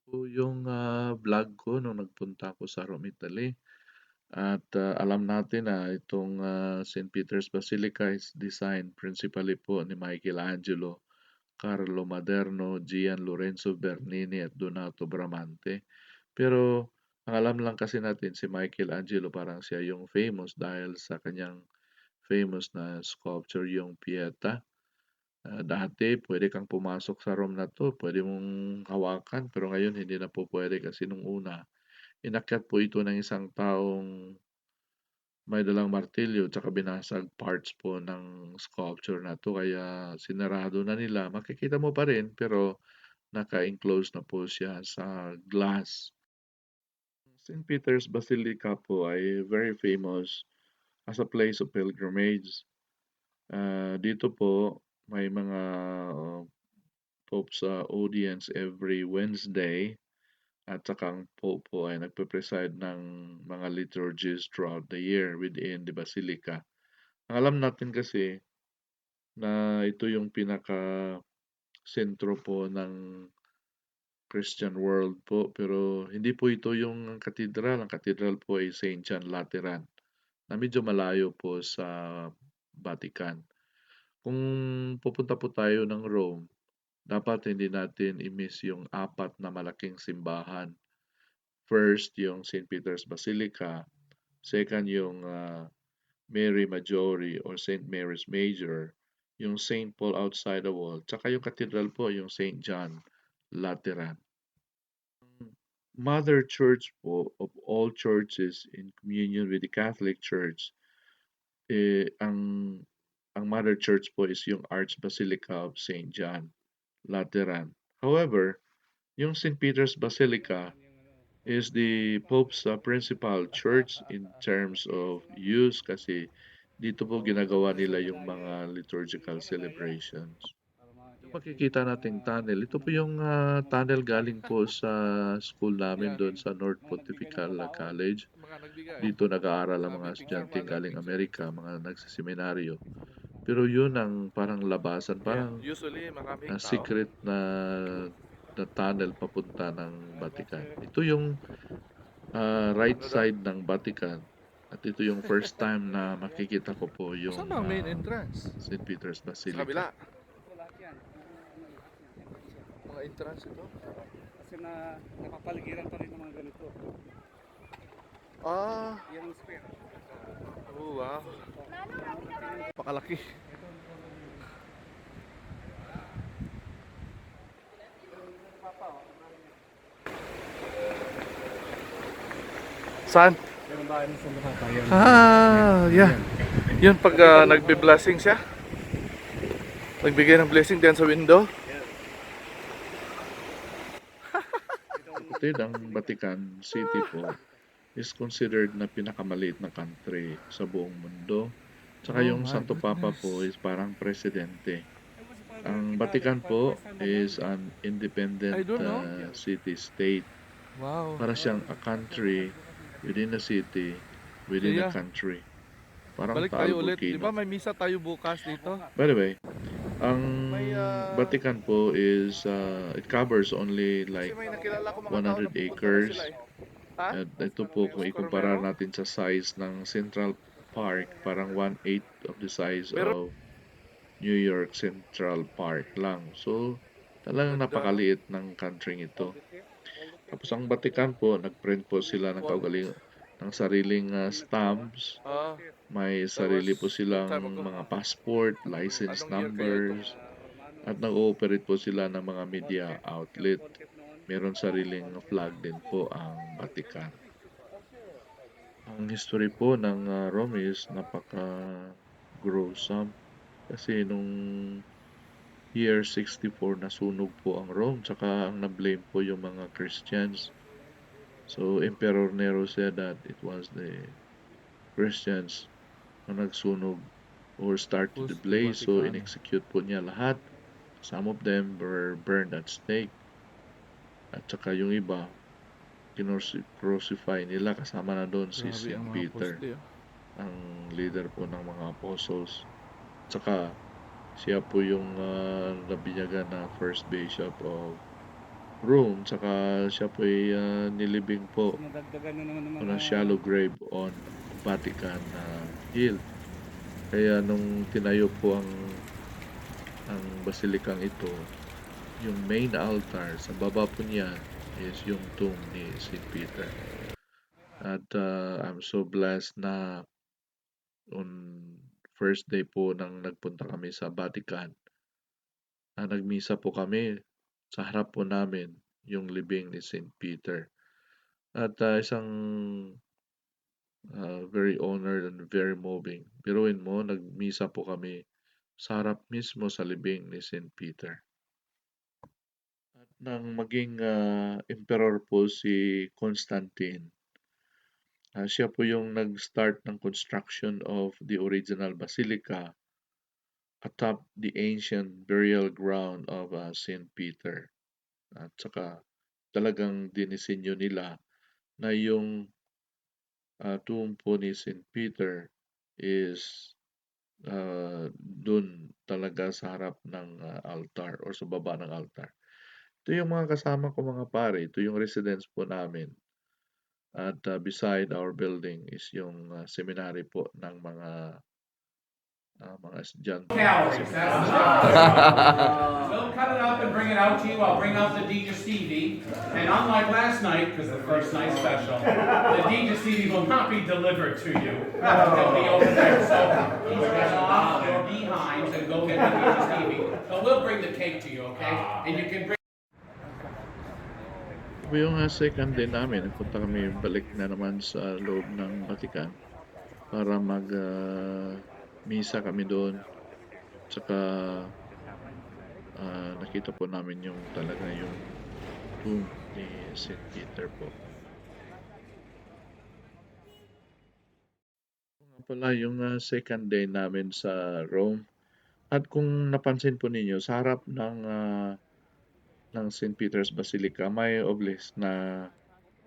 Po yung, vlog ko nung nagpunta ako sa Rome, Italy at, alam natin na itong, St. Peter's Basilica is designed principally po ni Michelangelo, Carlo Maderno, Gian Lorenzo Bernini at Donato Bramante. Pero ang alam lang kasi natin si Michelangelo parang siya yung famous dahil sa kanyang famous na sculpture yung Pieta. Dati puwede kang pumasok sa room na 'to, puwede mong hawakan, pero ngayon hindi na po puwede kasi nung una, inakyat po ito ng isang taong may dalang martilyo tsaka binasag parts po ng sculpture na 'to kaya sinarado na nila. Makikita mo pa rin pero naka-enclose na po siya sa glass. St. Peter's Basilica po ay very famous as a place of pilgrimage. Dito po may mga Pope sa audience every Wednesday at saka ang Pope po ay nagpe-preside ng mga liturgies throughout the year within the Basilica. Ang alam natin kasi na ito yung pinaka-sentro po ng Christian world po, pero hindi po ito yung cathedral. Ang cathedral po ay Saint John Lateran na medyo malayo po sa Vatican. Kung pupunta po tayo ng Rome, dapat hindi natin i-miss yung apat na malaking simbahan. First, yung St. Peter's Basilica. Second, yung Mary Maggiore or St. Mary's Major. Yung St. Paul outside the wall. Tsaka yung cathedral po, yung St. John Lateran. Mother Church po of all churches in communion with the Catholic Church, ang Mother Church po is yung Archbasilica of St. John Lateran. However, yung St. Peter's Basilica is the Pope's principal church in terms of use kasi dito po ginagawa nila yung mga liturgical celebrations. Yung makikita nating tunnel, ito po yung tunnel galing po sa school namin Yan, doon sa North Pontifical College. mga nagbigay. Dito nag-aaral ang mga Picture, estudyante mother, galing picture. Amerika, mga nagseseminaryo. Pero yun ang parang labasan, Yan, parang usually maraming tao. secret na tunnel papunta ng Vatican. Ito yung right Ano daw? side ng Vatican. At ito yung first time na makikita ko po yung Saan ba ang main entrance? St. Peter's Sa Basilica. kabila. Mga entrance ito. Kasi napapaligiran pa rin ng mga ganito. Ah, Yan ang square. oh wow. Pakalaki. Saan? Yan ang bahay ng San Papa. Yan. Yeah. Yun pag nagbe-blessing siya. Nagbigay ng blessing diyan sa window. Kapatid, ang Vatican City po is considered na pinakamaliit na country sa buong mundo. Tsaka Oh yung my Santo Papa po goodness. is parang presidente. Ang Vatican po is an I independent don't know. city-state. Wow. Para siyang a country within a city, within a Kaya, country. Parang balik tayo Taal ulit. Di ba Volcano. may misa tayo bukas dito? By the way, ang May Vatican po is, it covers only kasi like may nakilala ko mga tao 100 na pupunta na acres. sila eh. Ha? At ito po, kung Oscar ikumpara Romero? natin sa size ng Central Park, parang 1/8 of the size Pero of New York Central Park lang. So, talagang ganda no? napakaliit ng country ito. Tapos ang Vatican po, nag-print po sila ng Font. kaugaling ng sariling stamps. Ah, May that was sarili po long silang time ago. mga passport, license Anong year kaya ito? numbers, at nag-ooperate po sila ng mga media outlet. Meron sariling flag din po ang Vatican. Ang history po ng Rome is napaka-gruesome kasi nung year 64 nasunog po ang Rome tsaka ang na-blame po yung mga Christians. So Emperor Nero said that it was the Christians na nagsunog or started the Who's the blaze, so Vaticano? in-execute po niya lahat. Some of them were burned at stake at saka yung iba crucify nila, kasama na doon si Grabe St. ang mga Peter, poste. ang leader po ng mga apostles. Tsaka siya po yung nabinyagan na first bishop of room, tsaka siya po'y nilibing po So nadagdagan na naman ng on mga a shallow grave on Vatican Hill. Kaya nung tinayo po ang basilikang ito, yung main altar sa baba po niyan is yung tomb ni Saint Peter. At I'm so blessed na on first day po nang nagpunta kami sa Vatican, nagmisa po kami. Sa harap po namin yung libing ni Saint Peter. At isang very honored and very moving. Biruin mo, nagmisa po kami sa harap mismo sa libing ni Saint Peter. At nang maging emperor po si Constantine, siya po yung nag-start ng construction of the original basilica atop the ancient burial ground of Saint Peter. At saka talagang dinisenyo nila na yung tomb po ni Saint Peter is dun talaga sa harap ng altar or sa baba ng altar. Ito yung mga kasama ko mga pare, ito yung residence po namin. At beside our building is yung seminary po ng mga estudyante ng Calories. Basilica That's Basilica. We'll cut it up and bring it out to you. I'll bring out the digestivi. And unlike last night, because the first night special, the digestivi will not be delivered to you. They'll be over there. So please get off your behinds and go get the digestivi. But we'll bring the cake to you, okay? And you can bring. Ito po yung second day namin. Nagpunta kami balik na naman sa loob ng Vatican para misa kami doon. Tsaka nakita po namin yung talaga yung tomb ni Saint Peter po. Nga pala yung second day namin sa Rome. At kung napansin po ninyo, sa harap ng St. Peter's Basilica, may obelisk na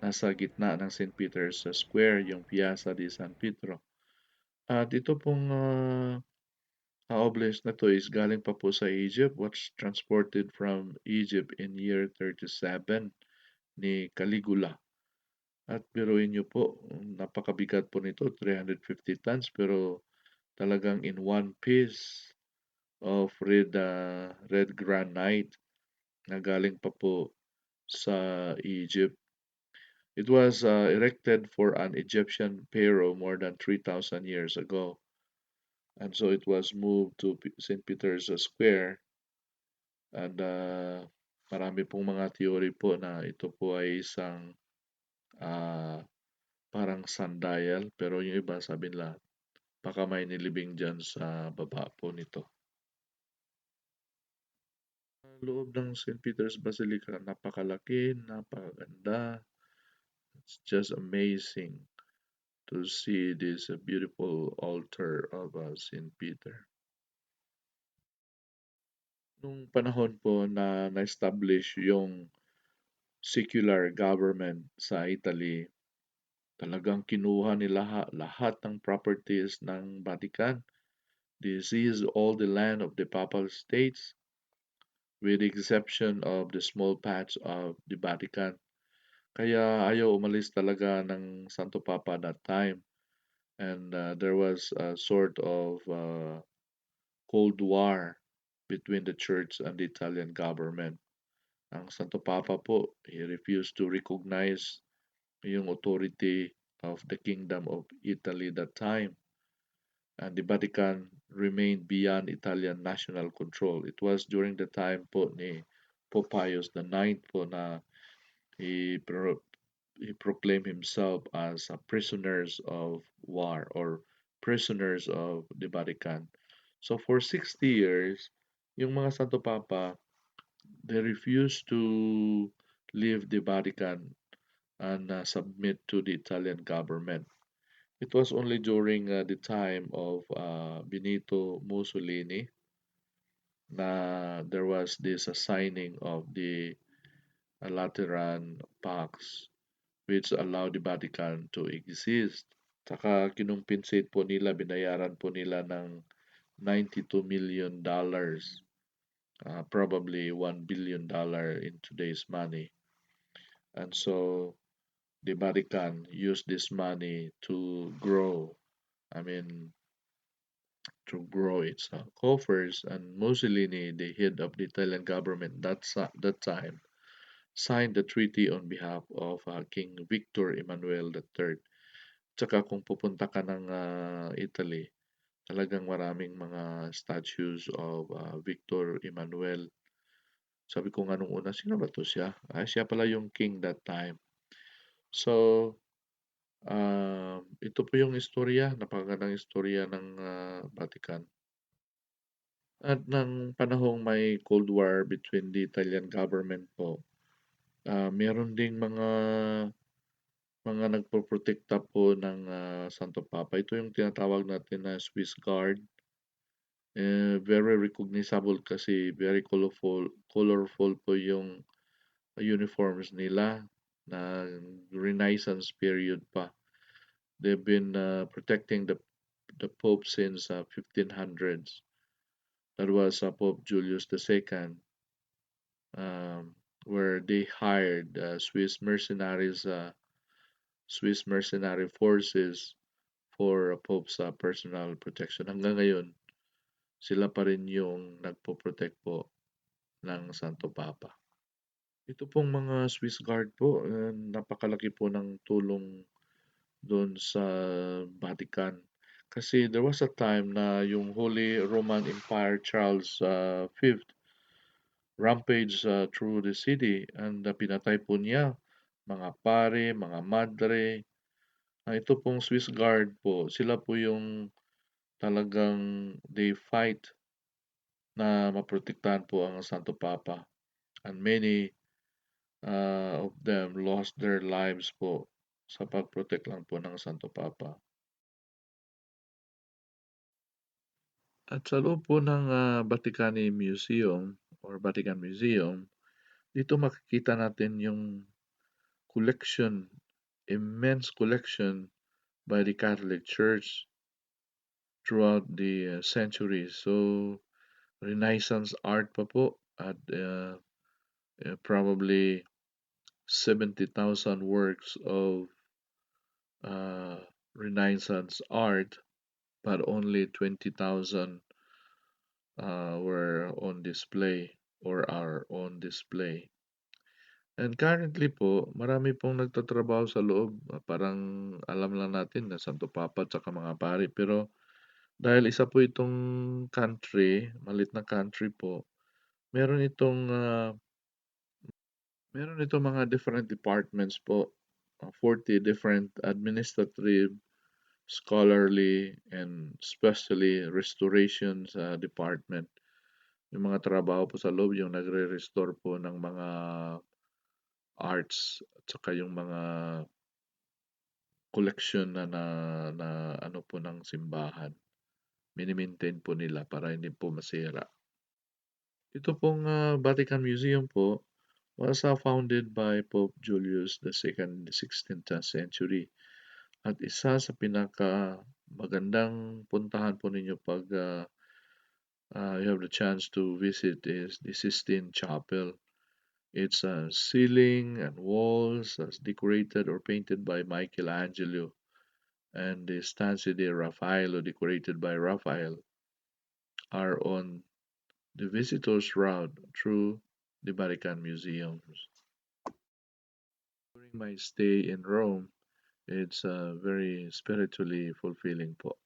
nasa gitna ng St. Peter's Square, yung Piazza di San Pietro. At ito pong obelisk na to is galing pa po sa Egypt, was transported from Egypt in year 37 ni Caligula. At biruin niyo po, napakabigat po nito, 350 tons, pero talagang in one piece of red granite na galing pa po sa Egypt. It was erected for an Egyptian pharaoh more than 3,000 years ago. And so it was moved to St. Peter's Square. And marami pong mga theory po na ito po ay isang uh, parang sundial. Pero yung iba sabi nila, baka may nilibing dyan sa baba po nito. Loob ng St. Peter's Basilica, napakalaki, napakaganda. It's just amazing to see this beautiful altar of St. Peter. Nung panahon po na na-establish yung secular government sa Italy, talagang kinuha nila lahat ng properties ng Vatican. They seized all the land of the Papal States with the exception of the small patch of the Vatican. Kaya ayaw umalis talaga ng Santo Papa that time. And there was a sort of Cold War between the church and the Italian government. Ang Santo Papa po, he refused to recognize yung authority of the Kingdom of Italy that time. And the Vatican remained beyond Italian national control. It was during the time po ni Pope Pius IX po na he, pro- he proclaimed himself as prisoners of war or prisoners of the Vatican. So for 60 years, yung mga Santo Papa, they refused to leave the Vatican and submit to the Italian government. It was only during the time of Benito Mussolini na there was this signing of the Lateran Pacts which allowed the Vatican to exist. Saka kinumpensate po nila, binayaran po nila ng $92 million probably $1 billion in today's money. And so the Vatican used this money to grow. I mean, to grow its coffers. And Mussolini, the head of the Italian government that time, signed the treaty on behalf of King Victor Emmanuel III. Tsaka kung pupunta ka ng Italy, talagang maraming mga statues of Victor Emmanuel. Sabi ko nga nung una, sino ba to siya? Siya pala yung king that time. So, ito po yung istorya, napakagandang istorya ng Vatican. At ng panahong may Cold War between the Italian government po, meron ding mga nagpoprotekta po ng Santo Papa. Ito yung tinatawag natin na Swiss Guard. Very recognizable kasi very colorful po yung uniforms nila na Renaissance period pa. They've been protecting the Pope since 1500s. That was Pope Julius II, where they hired Swiss mercenary forces for Pope's personal protection. Hanggang ngayon, sila pa rin yung nagpo-protect po ng Santo Papa. Ito pong mga Swiss Guard po, napakalaki po ng tulong doon sa Vatican. Kasi there was a time na yung Holy Roman Empire Charles V rampage through the city and pinatay po niya mga pare, mga madre. Ito pong Swiss Guard po, sila po yung talagang they fight na maprotektahan po ang Santo Papa. And many of them lost their lives po sa pag-protect lang po ng Santo Papa. At sa loob po ng Vaticani Museum or Vatican Museum, dito makikita natin yung collection, immense collection by the Catholic Church throughout the centuries. So, Renaissance art pa po at probably 70,000 works of uh, Renaissance art, but only 20,000 were on display or are on display. And currently po, marami pong nagtatrabaho sa loob. Parang alam lang natin na Santo Papa at saka mga pari. Pero dahil isa po itong country, malit na country po, meron itong mga different departments po. 40 different administrative, scholarly, and especially restoration department. Yung mga trabaho po sa loob, yung nagre-restore po ng mga arts at saka yung mga collection na ano po ng simbahan. Mini-maintain po nila para hindi po masira. Ito pong Vatican Museum po was founded by Pope Julius II in the 16th century. At isa sa pinaka magandang puntahan po ninyo pag you have the chance to visit is the Sistine Chapel. Its ceiling and walls as decorated or painted by Michelangelo, and the stanze de Raffaello decorated by Raphael are on the visitor's route through the Vatican museums. During my stay in Rome, it's very spiritually fulfilling po.